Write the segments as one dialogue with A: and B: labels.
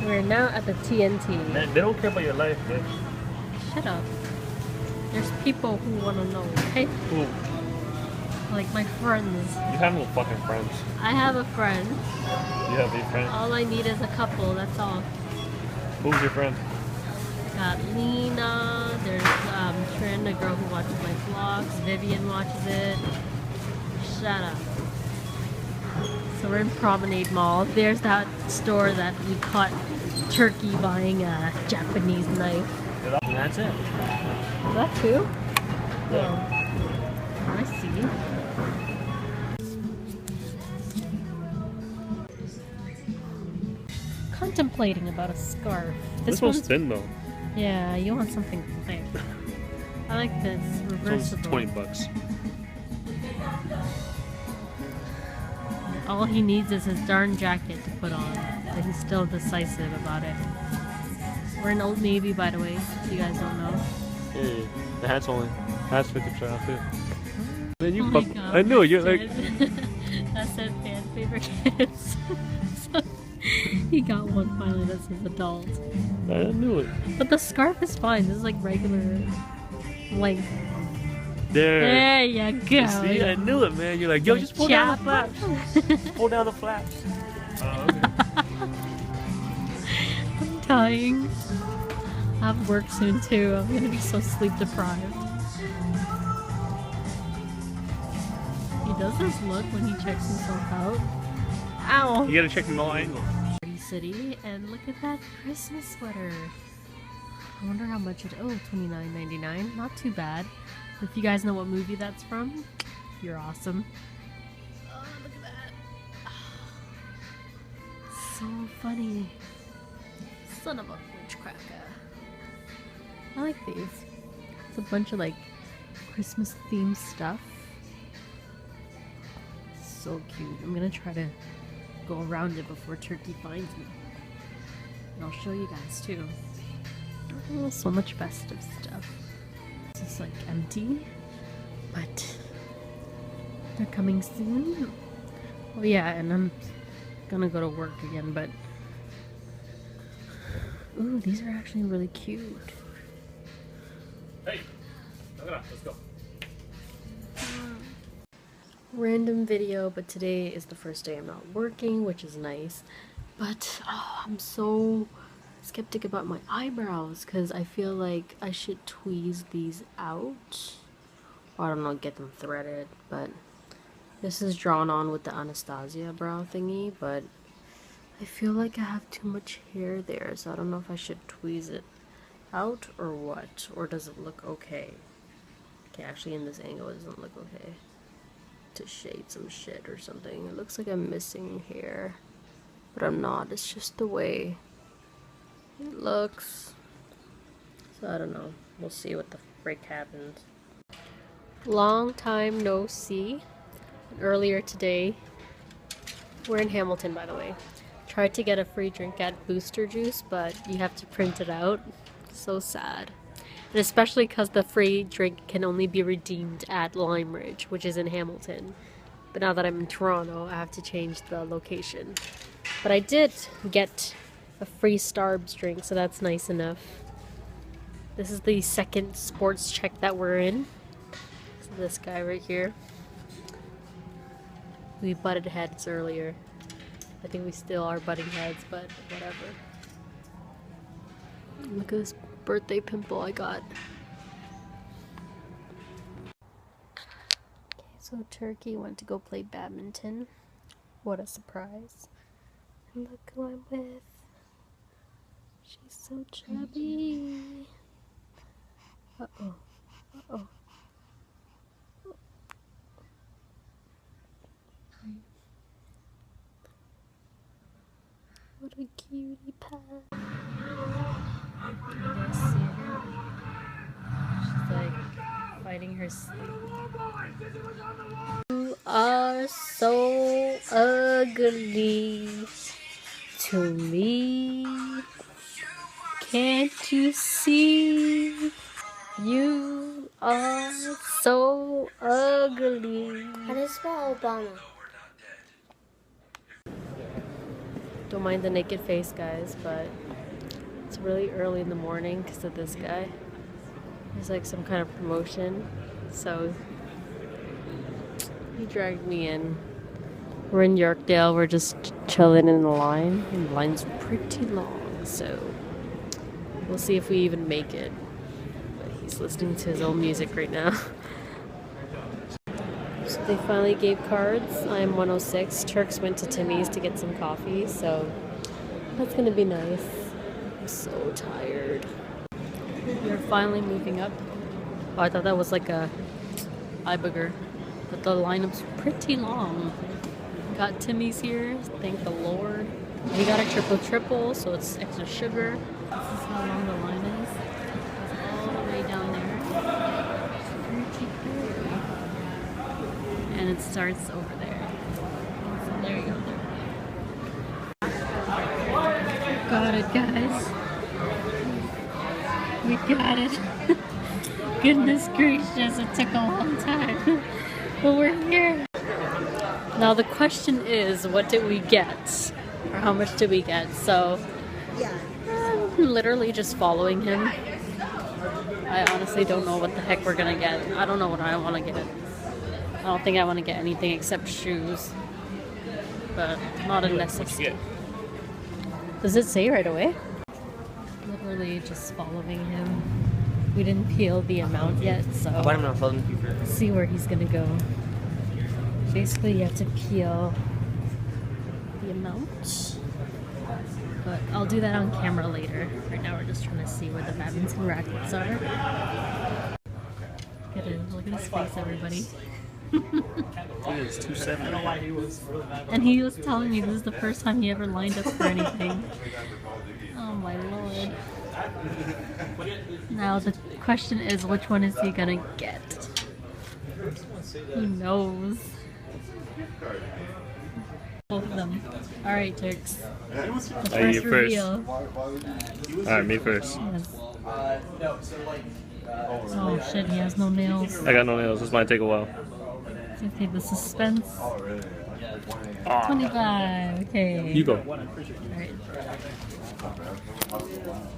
A: We're now at the TNT.
B: Man, they don't care about your life, bitch.
A: Shut up. There's people who want to know, okay?
B: Who?
A: Like my friends.
B: You have no fucking friends.
A: I have a friend.
B: You have a friend?
A: All I need is a couple, that's all.
B: Who's your friend?
A: I got Lena, there's Trin, a girl who watches my vlogs. Vivian watches it. Shut up. So we're in Promenade Mall. There's that store that we caught Turkey buying a Japanese knife.
B: And that's it.
A: Is that too?
B: Yeah.
A: I see. Contemplating about a scarf.
B: This one's thin though.
A: Yeah, you want something thick. I like this.
B: This
A: Reversible.
B: one's $20.
A: All he needs is his darn jacket to put on, but he's still decisive about it. We're in Old Navy, by the way, if you guys don't know.
B: Hey, the hat's 50% off too. Man, you
A: Oh
B: fuck.
A: my God,
B: I knew it. You're like.
A: that said fan favorite kids. So, he got one finally that says adult.
B: I knew it.
A: But the scarf is fine. This is like regular length.
B: There
A: you go.
B: See, I knew it, man. You're like, yo, just pull down the flaps. Pull down the flaps. Oh, okay.
A: I'm dying. I have work soon too. I'm gonna be so sleep deprived. He does this look when he checks himself out. Ow!
B: You gotta check from all angles.
A: Party City, and look at that Christmas sweater. I wonder how much it. Oh, $29.99. Not too bad. If you guys know what movie that's from, you're awesome. Oh, look at that. So funny. Son of a witchcracker. I like these. It's a bunch of like Christmas themed stuff. So cute. I'm gonna try to go around it before Turkey finds me. And I'll show you guys too. Oh, so much festive stuff. This is like empty, but they're coming soon. Oh yeah, and I'm gonna go to work again, but ooh, these are actually really cute.
B: Hey, let's go.
A: Random video, but today is the first day I'm not working, which is nice. But oh, I'm so skeptic about my eyebrows because I feel like I should tweeze these out. Or I don't know, get them threaded, but this is drawn on with the Anastasia brow thingy, but I feel like I have too much hair there, so I don't know if I should tweeze it out or what, or does it look okay? Okay, actually in this angle it doesn't look okay. To shade some shit or something. It looks like I'm missing hair, but I'm not. It's just the way it looks. So I don't know. We'll see what the frick happens. Long time no see. Earlier today, we're in Hamilton by the way. Tried to get a free drink at Booster Juice, but you have to print it out. So sad. And especially because the free drink can only be redeemed at Lime Ridge, which is in Hamilton. But now that I'm in Toronto, I have to change the location. But I did get a free Starbucks drink, so that's nice enough. This is the second sportchek that we're in. So this guy right here. We butted heads earlier. I think we still are butting heads, but whatever. Look at this birthday pimple I got. Okay, so Turkey went to go play badminton. What a surprise. And look who I'm with. She's so chubby. Uh-oh. Uh-oh. What a cutie pie. You guys see her? She's like fighting her sleep. You are so ugly to me. Can't you see? You are so ugly.
C: How do you spell Obama?
A: Don't mind the naked face, guys, but it's really early in the morning because of this guy. There's like some kind of promotion, so he dragged me in. We're in Yorkdale. We're just chilling in the line, and the line's pretty long, so we'll see if we even make it. But he's listening to his own music right now. So they finally gave cards. I'm 106. Turks went to Timmy's to get some coffee, so that's gonna be nice. I'm so tired. We're finally moving up. Oh, I thought that was like a eye booger, but the lineup's pretty long. Got Timmy's here, thank the Lord. We got a triple, so it's extra sugar. This is how long the line is. It's all the way down there. And it starts over there. So there you go. Got it, guys. We got it. Goodness gracious, it took a long time. But we're here. Now the question is, what did we get? Or how much did we get? So, I'm literally just following him. I honestly don't know what the heck we're gonna get. I don't know what I want to get. I don't think I want to get anything except shoes. But not a necessity. Does it say right away? Literally just following him. We didn't peel the amount yet, so see where he's gonna go. Basically, you have to peel the amount, but I'll do that on camera later. Right now, we're just trying to see where the badminton rackets are. Look at his face, everybody.
B: It's 270.
A: And he was telling me this is the first time he ever lined up for anything. Oh my lord. Now the question is, which one is he gonna get? Who knows? Both of them. Alright, Turks. The first reveal.
B: Alright, me first.
A: Yes. Oh shit, he has no nails.
B: I got no nails. This might take a while.
A: Okay, the suspense. 25. Okay.
B: You go.
A: Alright.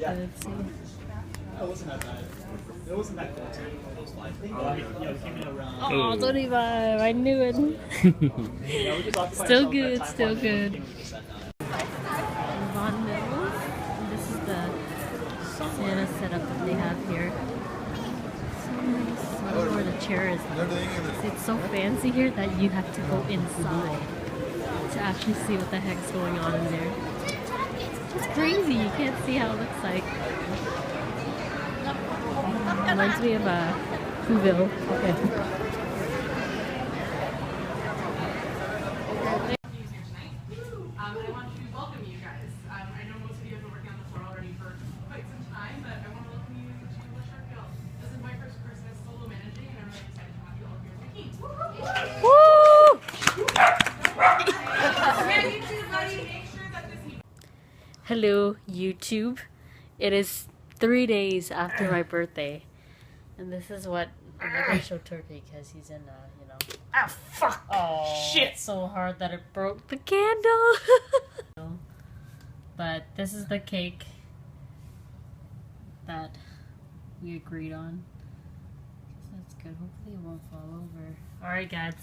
A: Let's see. Oh, 25. I knew it. Still good, still good. Von Mills. This is the Santa setup that they have here. So nice. I don't know where the chair is. It's so fancy here that you have to go inside to actually see what the heck's going on in there. It's crazy. You can't see how it looks like. Reminds me of Whoville. Okay.
C: I want to welcome you guys. I know most of you have been working on the floor already for quite some time, but I want to welcome you to Sharkville. This is my first Christmas solo managing, and I'm really excited to have you all here with me.
A: Hello, YouTube. It is 3 days after my birthday, and this is what I'm not gonna show Turkey because he's in, you know.
C: Ah, fuck!
A: Oh,
C: shit!
A: It's so hard that it broke the candle. But this is the cake that we agreed on. So that's good. Hopefully it won't fall over. Alright, guys.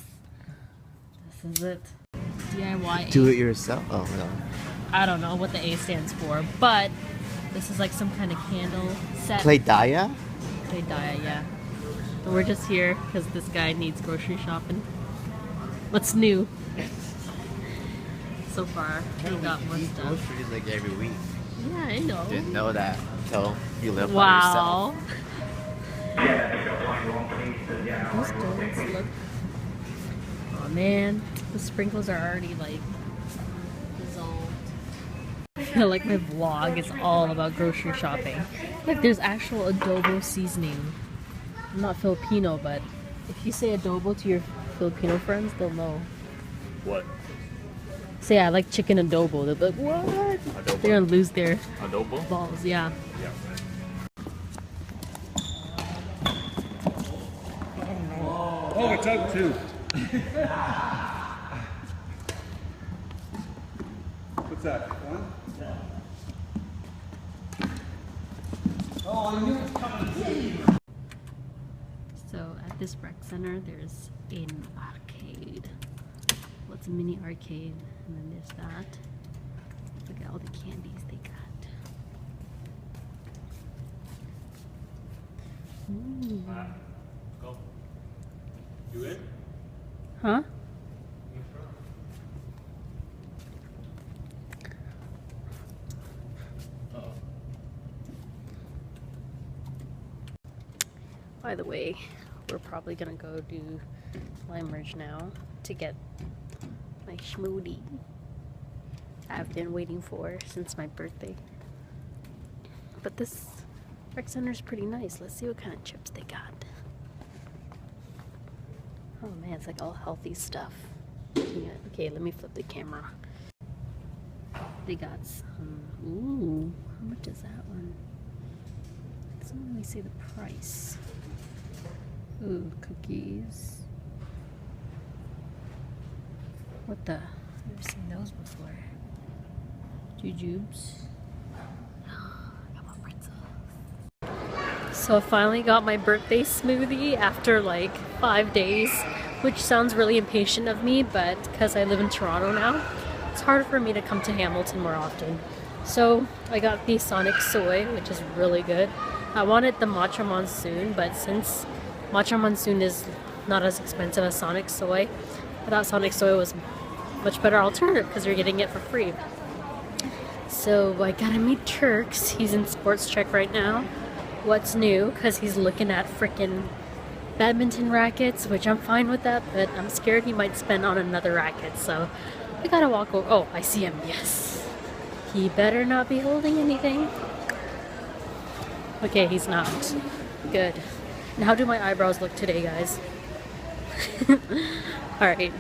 A: This is it. DIY.
D: Do it yourself? Oh, no.
A: I don't know what the A stands for, but this is like some kind of candle set.
D: Play Daya?
A: Play Daya, yeah. And we're just here because this guy needs grocery shopping. What's new? So far, we got more stuff.
D: Groceries like every week.
A: Yeah, I know.
D: Didn't know that until you live by yourself.
A: Wow. Those donuts look. Oh man, the sprinkles are already like dissolved. I feel like my vlog is all about grocery shopping. Like there's actual adobo seasoning. I'm not Filipino, but if you say adobo to your Filipino friends, they'll know.
B: What?
A: Say I like chicken adobo. They'll be like, what?
B: Adobo?
A: They're gonna lose their
B: Adobo?
A: balls, yeah.
B: Yeah. Oh, it took two. Put
E: What's that? One? Oh, I knew it was coming.
A: So at this rec center, there's an arcade. Well, it's a mini arcade, and then there's that. Look at all the candies they got. Ooh.
B: Go. You in?
A: Huh? By the way, we're probably gonna go do Limeridge now to get my smoothie I've been waiting for since my birthday. But this rec center is pretty nice. Let's see what kind of chips they got. Oh man, it's like all healthy stuff. Yeah, okay, let me flip the camera. They got some. Ooh, how much is that one? It doesn't really say the price. Ooh, cookies. What the? I've never seen those before. Jujubes. I want pretzels. So I finally got my birthday smoothie after like 5 days, which sounds really impatient of me, but because I live in Toronto now, it's hard for me to come to Hamilton more often. So I got the Sonic Soy, which is really good. I wanted the Matcha Monsoon, but since Matcha Monsoon is not as expensive as Sonic Soy, I thought Sonic Soy was a much better alternative because you're getting it for free. So I gotta meet Turks. He's in sportchek right now. What's new? Because he's looking at frickin' badminton rackets, which I'm fine with that, but I'm scared he might spend on another racket. So I gotta walk over. Oh, I see him. Yes. He better not be holding anything. Okay, he's not. Good. And how do my eyebrows look today, guys? Alright.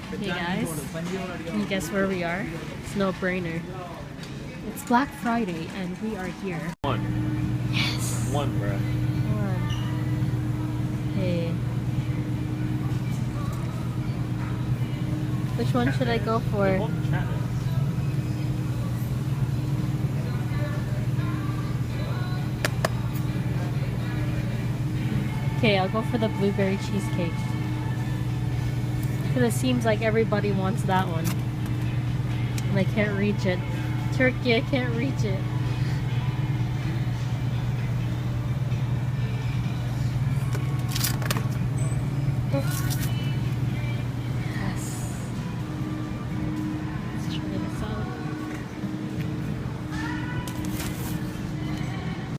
A: Hey guys, can you guess where we are? It's no brainer. It's Black Friday and we are here.
B: One.
A: Yes!
B: One, bruh.
A: One. Hey. Which one should I go for? Okay, I'll go for the blueberry cheesecake. Because it seems like everybody wants that one. And I can't reach it. Turkey, I can't reach it. Yes. Let's try this out.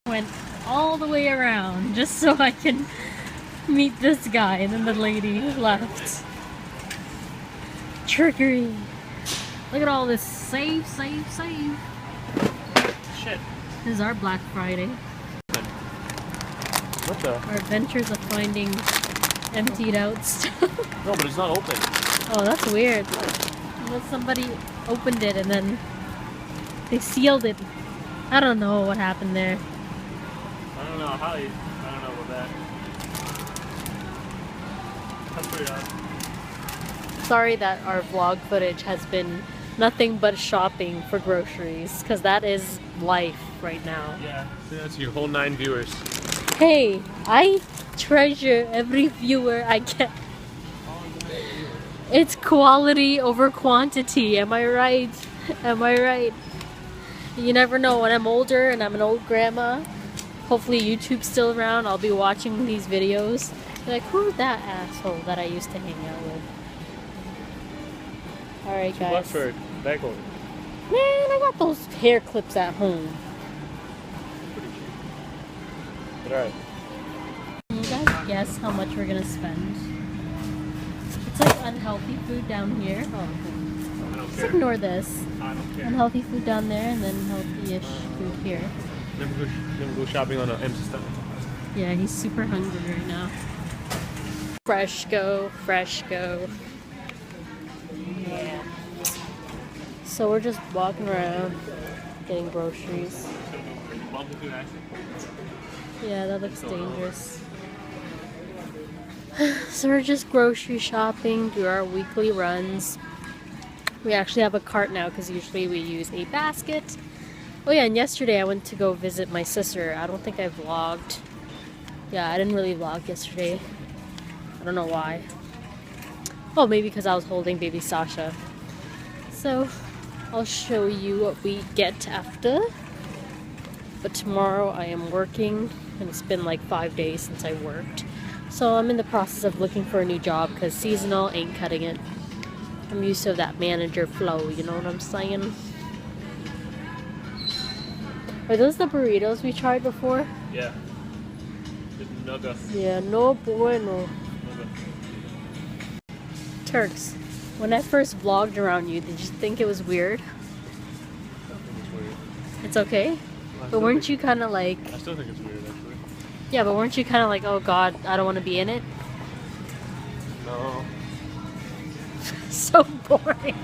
A: Went all the way around just so I can meet this guy, and then the lady left. Trickery. Look at all this save.
B: Shit.
A: This is our Black Friday.
B: What the?
A: Our adventures of finding emptied out stuff.
B: No, but it's not open.
A: Oh, that's weird. Unless somebody opened it and then they sealed it. I don't know what happened there.
B: I don't know how you. I don't know about that. That's pretty odd.
A: Sorry that our vlog footage has been nothing but shopping for groceries, because that is life right now.
B: Yeah, that's your whole 9 viewers.
A: Hey, I treasure every viewer I get. It's quality over quantity, am I right? Am I right? You never know, when I'm older and I'm an old grandma, hopefully YouTube's still around, I'll be watching these videos. Like, who's that asshole that I used to hang out with? Alright guys.
B: $2 for a bag holder.
A: Man, I got those hair clips at home.
B: Pretty cheap. But alright.
A: Can you guys guess how much we're gonna spend? It's like unhealthy food down here. Oh,
B: I don't
A: just
B: care.
A: ignore this.
B: I don't care.
A: Unhealthy food down there, and then healthy-ish food here.
B: Never go shopping on an empty stomach.
A: Yeah, he's super hungry right now. Fresh go. Yeah. So we're just walking around, getting groceries. Yeah, that looks dangerous. So we're just grocery shopping, do our weekly runs. We actually have a cart now because usually we use a basket. Oh yeah, and yesterday I went to go visit my sister. I don't think I vlogged. Yeah, I didn't really vlog yesterday. I don't know why. Oh, maybe because I was holding baby Sasha. So I'll show you what we get after. But tomorrow I am working, and it's been like 5 days since I worked. So I'm in the process of looking for a new job because seasonal ain't cutting it. I'm used to that manager flow, you know what I'm saying? Are those the burritos we tried before?
B: Yeah. It's nugget.
A: Yeah, no bueno. Turks, when I first vlogged around you, did you think it was weird?
B: I think it's weird.
A: It's okay? But weren't you kind of like...
B: I still think it's weird, actually.
A: Yeah, but weren't you kind of like, oh god, I don't want to be in it?
B: No.
A: So boring.